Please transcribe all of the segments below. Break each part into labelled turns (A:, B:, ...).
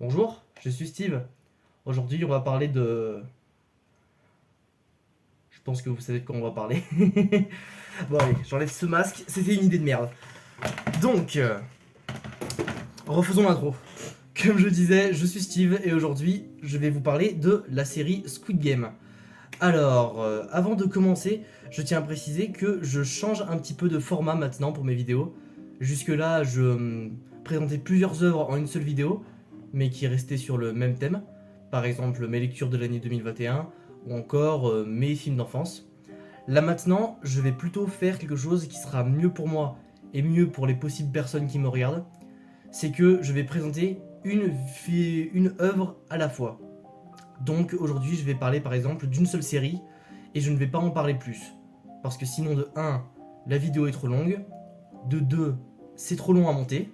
A: Bonjour, je suis Steve. Aujourd'hui, on va parler de... Je pense que vous savez de quoi on va parler. Bon allez, j'enlève ce masque, c'était une idée de merde. Donc, refaisons l'intro. Comme je disais, je suis Steve et aujourd'hui, je vais vous parler de la série Squid Game. Alors, avant de commencer, je tiens à préciser que je change un petit peu de format maintenant pour mes vidéos. Jusque-là, je présentais plusieurs œuvres en une seule vidéo, mais qui restaient sur le même thème. Par exemple, mes lectures de l'année 2021 ou encore mes films d'enfance. Là maintenant, je vais plutôt faire quelque chose qui sera mieux pour moi et mieux pour les possibles personnes qui me regardent. C'est que je vais présenter une œuvre à la fois. Donc aujourd'hui, je vais parler par exemple d'une seule série et je ne vais pas en parler plus. Parce que sinon, de 1, la vidéo est trop longue, de 2, c'est trop long à monter,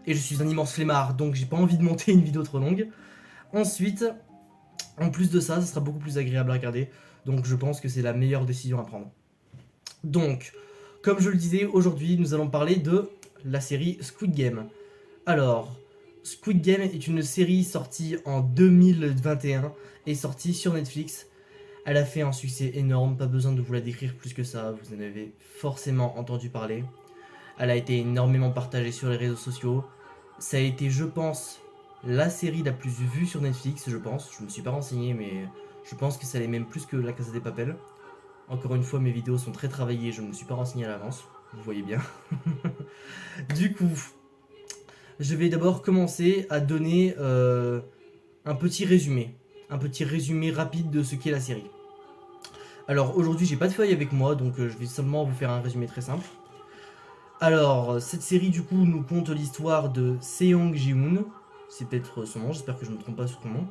A: et je suis un immense flemmard, donc j'ai pas envie de monter une vidéo trop longue. Ensuite, en plus de ça, ça sera beaucoup plus agréable à regarder, donc je pense que c'est la meilleure décision à prendre. Donc, comme je le disais, aujourd'hui, nous allons parler de la série Squid Game. Alors, Squid Game est une série sortie en 2021 et sortie sur Netflix. Elle a fait un succès énorme, pas besoin de vous la décrire plus que ça, vous en avez forcément entendu parler. Elle a été énormément partagée sur les réseaux sociaux. Ça a été, je pense, la série la plus vue sur Netflix, je pense. Je me suis pas renseigné, mais je pense que ça l'est même plus que La Casa des Papel. Encore une fois, mes vidéos sont très travaillées, je ne me suis pas renseigné à l'avance, vous voyez bien. Du coup, je vais d'abord commencer à donner un petit résumé. Un petit résumé rapide de ce qu'est la série. Alors aujourd'hui, j'ai pas de feuille avec moi, donc je vais seulement vous faire un résumé très simple. Alors, cette série du coup nous conte l'histoire de Seong Ji-hoon, c'est peut-être son nom, j'espère que je ne me trompe pas sur son nom.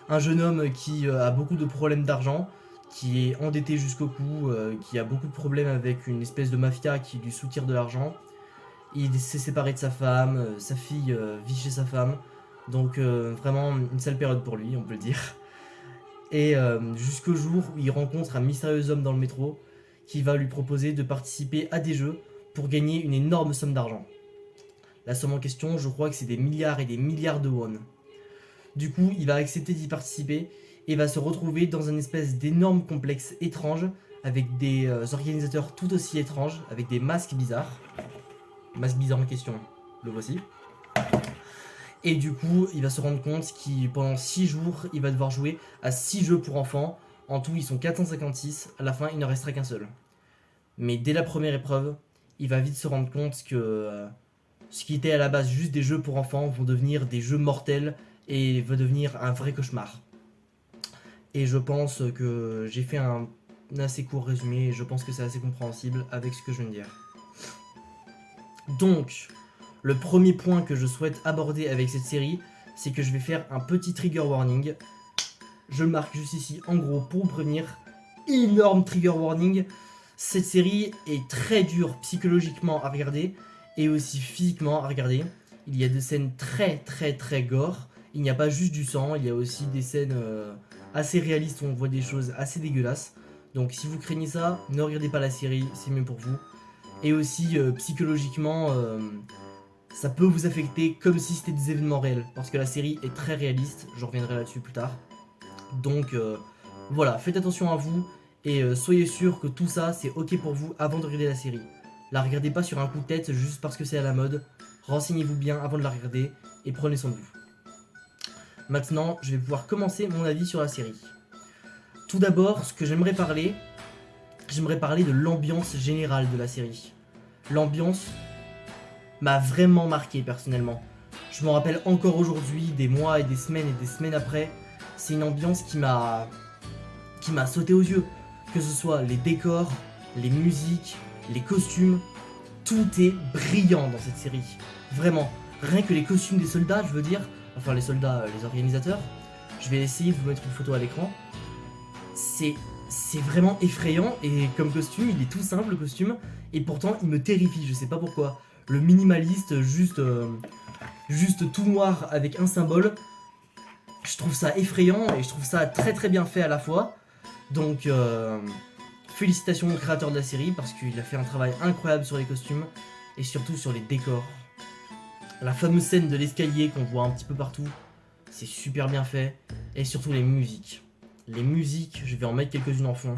A: Un jeune homme qui a beaucoup de problèmes d'argent, qui est endetté jusqu'au cou, qui a beaucoup de problèmes avec une espèce de mafia qui lui soutire de l'argent. Il s'est séparé de sa femme, sa fille vit chez sa femme, donc vraiment une sale période pour lui, on peut le dire. Et jusqu'au jour où il rencontre un mystérieux homme dans le métro qui va lui proposer de participer à des jeux pour gagner une énorme somme d'argent. La somme en question, je crois que c'est des milliards et des milliards de won. Du coup, il va accepter d'y participer et va se retrouver dans un espèce d'énorme complexe étrange avec des organisateurs tout aussi étranges, avec des masques bizarres. Masque bizarre en question, le voici. Et du coup, il va se rendre compte qu'il pendant 6 jours, il va devoir jouer à 6 jeux pour enfants. En tout, ils sont 456. À la fin, il ne restera qu'un seul. Mais dès la première épreuve, il va vite se rendre compte que ce qui était à la base juste des jeux pour enfants vont devenir des jeux mortels et va devenir un vrai cauchemar. Et je pense que j'ai fait un assez court résumé et je pense que c'est assez compréhensible avec ce que je viens de dire. Donc, le premier point que je souhaite aborder avec cette série, c'est que je vais faire un petit trigger warning. Je le marque juste ici en gros pour vous prévenir. Énorme trigger warning. Cette série est très dure psychologiquement à regarder et aussi physiquement à regarder. Il y a des scènes très gore. Il n'y a pas juste du sang, il y a aussi des scènes assez réalistes où on voit des choses assez dégueulasses. Donc si vous craignez ça, ne regardez pas la série, c'est mieux pour vous. Et aussi psychologiquement, ça peut vous affecter comme si c'était des événements réels. Parce que la série est très réaliste, je reviendrai là-dessus plus tard. Donc voilà, faites attention à vous. Et soyez sûr que tout ça c'est ok pour vous avant de regarder la série. La regardez pas sur un coup de tête juste parce que c'est à la mode. Renseignez-vous bien avant de la regarder et prenez soin de vous. Maintenant, je vais pouvoir commencer mon avis sur la série. Tout d'abord, ce que j'aimerais parler de l'ambiance générale de la série. L'ambiance m'a vraiment marqué personnellement. Je me rappelle encore aujourd'hui, des mois et des semaines après, c'est une ambiance qui m'a sauté aux yeux. Que ce soit les décors, les musiques, les costumes, tout est brillant dans cette série. Vraiment, rien que les costumes des soldats, je veux dire, enfin les soldats, les organisateurs, je vais essayer de vous mettre une photo à l'écran. C'est vraiment effrayant et comme costume, il est tout simple le costume et pourtant il me terrifie, je sais pas pourquoi. Le minimaliste, juste tout noir avec un symbole, je trouve ça effrayant et je trouve ça très bien fait à la fois. Donc félicitations au créateur de la série parce qu'il a fait un travail incroyable sur les costumes et surtout sur les décors. La fameuse scène de l'escalier qu'on voit un petit peu partout, c'est super bien fait. Et surtout les musiques. Les musiques, je vais en mettre quelques-unes en fond.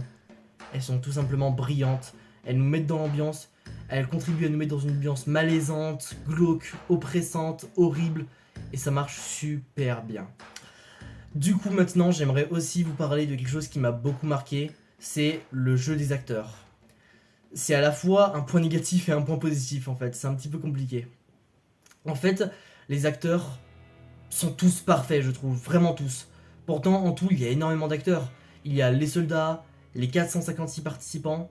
A: Elles sont tout simplement brillantes. Elles nous mettent dans l'ambiance. Elles contribuent à nous mettre dans une ambiance malaisante, glauque, oppressante, horrible. Et ça marche super bien. Du coup maintenant j'aimerais aussi vous parler de quelque chose qui m'a beaucoup marqué. C'est le jeu des acteurs. C'est à la fois un point négatif et un point positif en fait. C'est un petit peu compliqué. En fait, les acteurs sont tous parfaits, je trouve, vraiment tous. Pourtant, en tout, il y a énormément d'acteurs. Il y a les soldats, les 456 participants,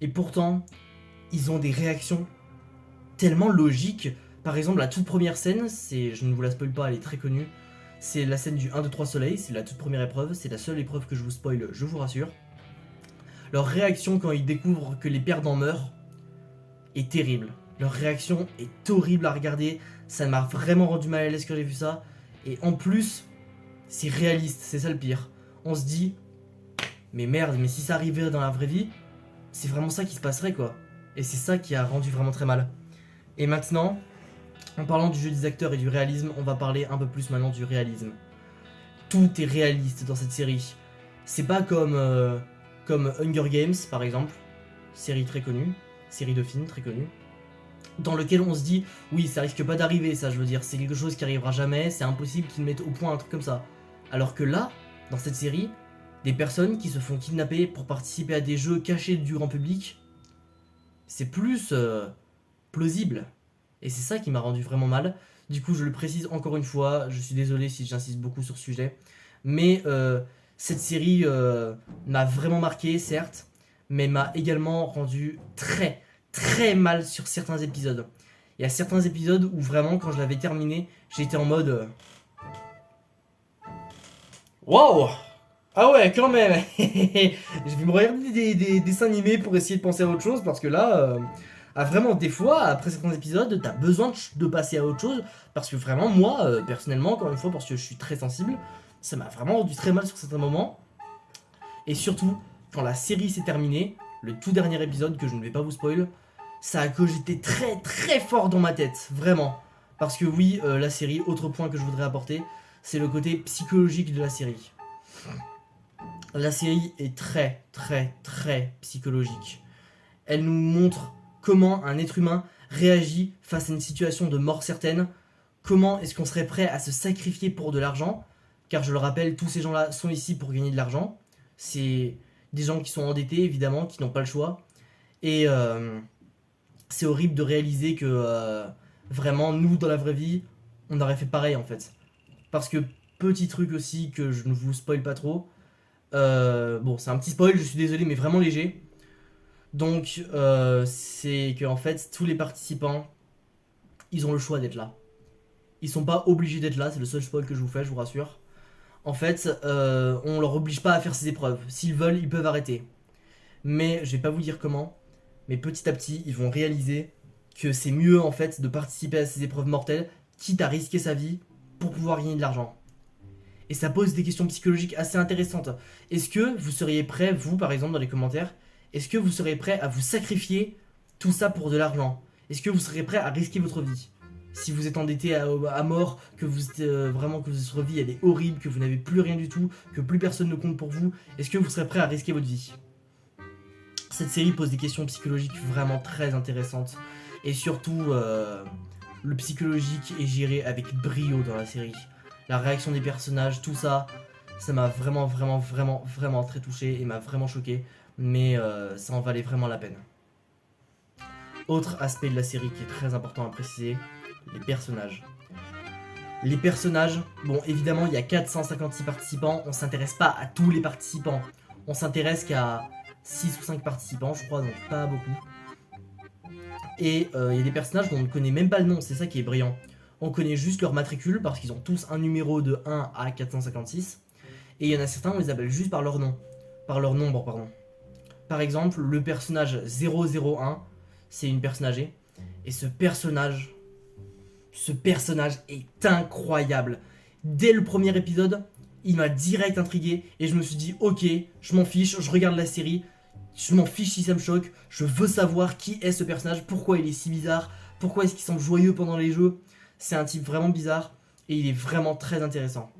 A: et pourtant, ils ont des réactions tellement logiques. Par exemple, la toute première scène, je ne vous la spoil pas, elle est très connue, c'est la scène du 1, 2, 3 soleil, c'est la toute première épreuve, c'est la seule épreuve que je vous spoil, je vous rassure. Leur réaction quand ils découvrent que les perdants meurent est terrible. Leur réaction est horrible à regarder, ça m'a vraiment rendu mal à l'aise quand j'ai vu ça. Et en plus, c'est réaliste, c'est ça le pire. On se dit, mais merde, mais si ça arrivait dans la vraie vie, c'est vraiment ça qui se passerait quoi. Et c'est ça qui a rendu vraiment très mal. Et maintenant, en parlant du jeu des acteurs et du réalisme, on va parler un peu plus maintenant du réalisme. Tout est réaliste dans cette série. C'est pas comme Hunger Games par exemple, série très connue, série de films très connue, dans lequel on se dit, oui, ça risque pas d'arriver, ça, je veux dire, c'est quelque chose qui arrivera jamais, c'est impossible qu'ils mettent au point un truc comme ça. Alors que là, dans cette série, des personnes qui se font kidnapper pour participer à des jeux cachés du grand public, c'est plus plausible. Et c'est ça qui m'a rendu vraiment mal. Du coup, je le précise encore une fois, je suis désolé si j'insiste beaucoup sur ce sujet, mais cette série m'a vraiment marqué, certes, mais m'a également rendu très mal sur certains épisodes. Il y a certains épisodes où vraiment quand je l'avais terminé, j'étais en mode waouh. Ah ouais, quand même. Je vais me regarder des dessins animés pour essayer de penser à autre chose parce que là vraiment des fois après certains épisodes, t'as besoin de passer à autre chose parce que vraiment moi personnellement, encore une fois parce que je suis très sensible, ça m'a vraiment rendu très mal sur certains moments. Et surtout quand la série s'est terminée, le tout dernier épisode que je ne vais pas vous spoil, ça a cogité très fort dans ma tête, vraiment. Parce que oui, la série, autre point que je voudrais apporter, c'est le côté psychologique de la série. La série est très psychologique. Elle nous montre comment un être humain réagit face à une situation de mort certaine, comment est-ce qu'on serait prêt à se sacrifier pour de l'argent, car je le rappelle, tous ces gens-là sont ici pour gagner de l'argent. C'est des gens qui sont endettés, évidemment, qui n'ont pas le choix. Et c'est horrible de réaliser que vraiment, nous, dans la vraie vie, on aurait fait pareil, en fait. Parce que, petit truc aussi, que je ne vous spoil pas trop, bon, c'est un petit spoil, je suis désolé, mais vraiment léger. Donc, c'est que en fait, tous les participants, ils ont le choix d'être là. Ils sont pas obligés d'être là, c'est le seul spoil que je vous fais, je vous rassure. En fait, on leur oblige pas à faire ces épreuves. S'ils veulent, ils peuvent arrêter. Mais je vais pas vous dire comment. Mais petit à petit, ils vont réaliser que c'est mieux en fait de participer à ces épreuves mortelles, quitte à risquer sa vie pour pouvoir gagner de l'argent. Et ça pose des questions psychologiques assez intéressantes. Est-ce que vous seriez prêt, vous par exemple dans les commentaires, est-ce que vous seriez prêt à vous sacrifier tout ça pour de l'argent? Est-ce que vous seriez prêt à risquer votre vie? Si vous êtes endetté à mort, que vous êtes vraiment que votre vie elle est horrible, que vous n'avez plus rien du tout, que plus personne ne compte pour vous, est-ce que vous serez prêt à risquer votre vie? Cette série pose des questions psychologiques vraiment très intéressantes. Et surtout, le psychologique est géré avec brio dans la série. La réaction des personnages, tout ça, ça m'a vraiment très touché et m'a vraiment choqué. Mais ça en valait vraiment la peine. Autre aspect de la série qui est très important à préciser, les personnages. Les personnages, bon évidemment il y a 456 participants, on s'intéresse pas à tous les participants. On s'intéresse qu'à 6 ou 5 participants je crois, donc pas beaucoup. Et il y a des personnages dont on ne connaît même pas le nom, c'est ça qui est brillant. On connaît juste leur matricule parce qu'ils ont tous un numéro de 1 à 456. Et il y en a certains on les appelle juste par leur nom. Par leur nombre, pardon. Par exemple, le personnage 001, c'est une personne âgée. Et ce personnage est incroyable. Dès le premier épisode, il m'a direct intrigué. Et je me suis dit, ok, je m'en fiche, je regarde la série. Je m'en fiche si ça me choque. Je veux savoir qui est ce personnage, pourquoi il est si bizarre, pourquoi est-ce qu'il semble joyeux pendant les jeux. C'est un type vraiment bizarre et il est vraiment très intéressant.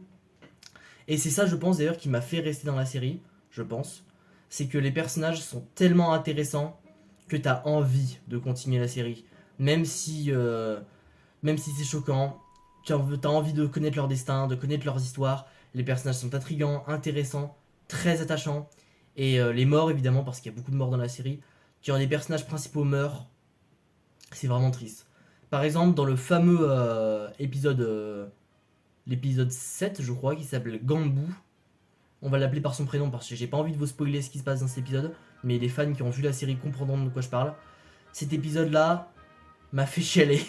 A: Et c'est ça, je pense d'ailleurs, qui m'a fait rester dans la série, je pense. C'est que les personnages sont tellement intéressants que t'as envie de continuer la série. Même si, euh, même si c'est choquant, t'as envie de connaître leur destin, de connaître leurs histoires. Les personnages sont intrigants, intéressants, très attachants. Et les morts, évidemment, parce qu'il y a beaucoup de morts dans la série. Quand les personnages principaux meurent, c'est vraiment triste. Par exemple, dans le fameux épisode, l'épisode 7, je crois, qui s'appelle Gambou, on va l'appeler par son prénom parce que j'ai pas envie de vous spoiler ce qui se passe dans cet épisode, mais les fans qui ont vu la série comprendront de quoi je parle. Cet épisode-là m'a fait chialer.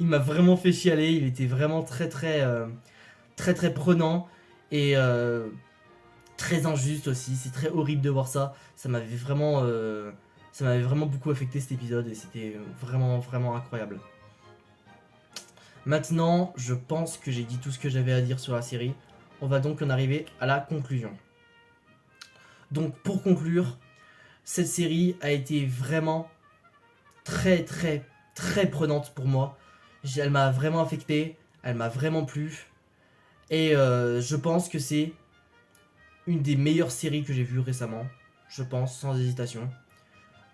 A: Il m'a vraiment fait chialer. Il était vraiment très prenant et très injuste aussi. C'est très horrible de voir ça. Ça m'avait vraiment beaucoup affecté cet épisode et c'était vraiment incroyable. Maintenant, je pense que j'ai dit tout ce que j'avais à dire sur la série. On va donc en arriver à la conclusion. Donc pour conclure, cette série a été vraiment très prenante pour moi. Elle m'a vraiment affecté, elle m'a vraiment plu. Et je pense que c'est une des meilleures séries que j'ai vues récemment. Je pense, sans hésitation.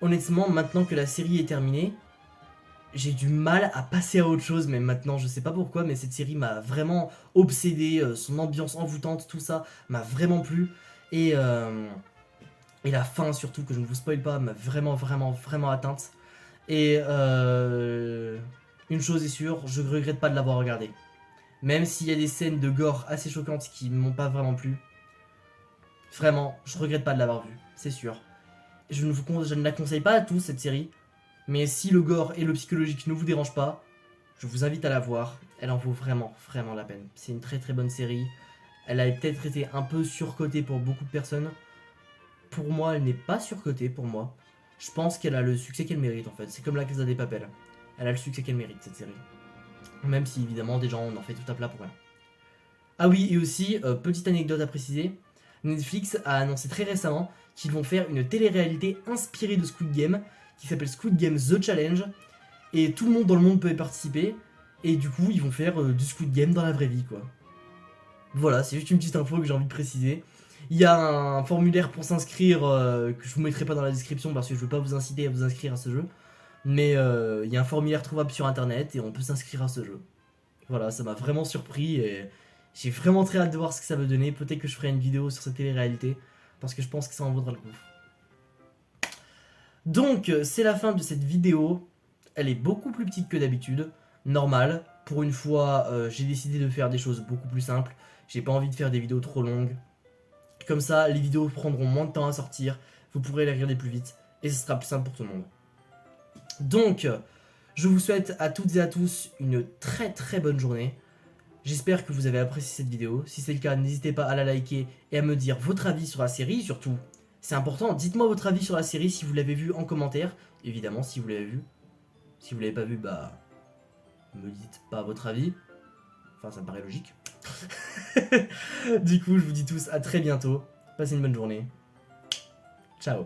A: Honnêtement, maintenant que la série est terminée, j'ai du mal à passer à autre chose, mais maintenant, je sais pas pourquoi, mais cette série m'a vraiment obsédé, son ambiance envoûtante, tout ça m'a vraiment plu. Et, euh, et la fin, surtout, que je ne vous spoil pas, m'a vraiment atteinte. Et une chose est sûre, je regrette pas de l'avoir regardé. Même s'il y a des scènes de gore assez choquantes qui m'ont pas vraiment plu, vraiment, je regrette pas de l'avoir vu, c'est sûr. Je ne la conseille pas à tous cette série, mais si le gore et le psychologique ne vous dérangent pas, je vous invite à la voir. Elle en vaut vraiment la peine. C'est une très bonne série. Elle a peut-être été un peu surcotée pour beaucoup de personnes. Pour moi, elle n'est pas surcotée pour moi. Je pense qu'elle a le succès qu'elle mérite en fait. C'est comme la Casa des Papel. Elle a le succès qu'elle mérite cette série. Même si évidemment des gens en fait tout à plat pour rien. Ah oui, et aussi, petite anecdote à préciser, Netflix a annoncé très récemment qu'ils vont faire une télé-réalité inspirée de Squid Game, qui s'appelle Squid Game The Challenge, et tout le monde dans le monde peut y participer, et du coup ils vont faire du Squid Game dans la vraie vie quoi. Voilà, c'est juste une petite info que j'ai envie de préciser. Il y a un formulaire pour s'inscrire que je vous mettrai pas dans la description parce que je veux pas vous inciter à vous inscrire à ce jeu. Mais il y a un formulaire trouvable sur internet et on peut s'inscrire à ce jeu. Voilà, ça m'a vraiment surpris et j'ai vraiment très hâte de voir ce que ça va donner. Peut-être que je ferai une vidéo sur cette télé-réalité parce que je pense que ça en vaudra le coup. Donc, c'est la fin de cette vidéo. Elle est beaucoup plus petite que d'habitude. Normal. Pour une fois, j'ai décidé de faire des choses beaucoup plus simples. J'ai pas envie de faire des vidéos trop longues. Comme ça, les vidéos prendront moins de temps à sortir. Vous pourrez les regarder plus vite. Et ce sera plus simple pour tout le monde. Donc, je vous souhaite à toutes et à tous une très bonne journée. J'espère que vous avez apprécié cette vidéo. Si c'est le cas, n'hésitez pas à la liker et à me dire votre avis sur la série, surtout. C'est important, dites-moi votre avis sur la série si vous l'avez vu en commentaire. Évidemment, si vous l'avez vu. Si vous l'avez pas vu, bah... me dites pas votre avis. Enfin, ça me paraît logique. Du coup, je vous dis tous à très bientôt. Passez une bonne journée. Ciao.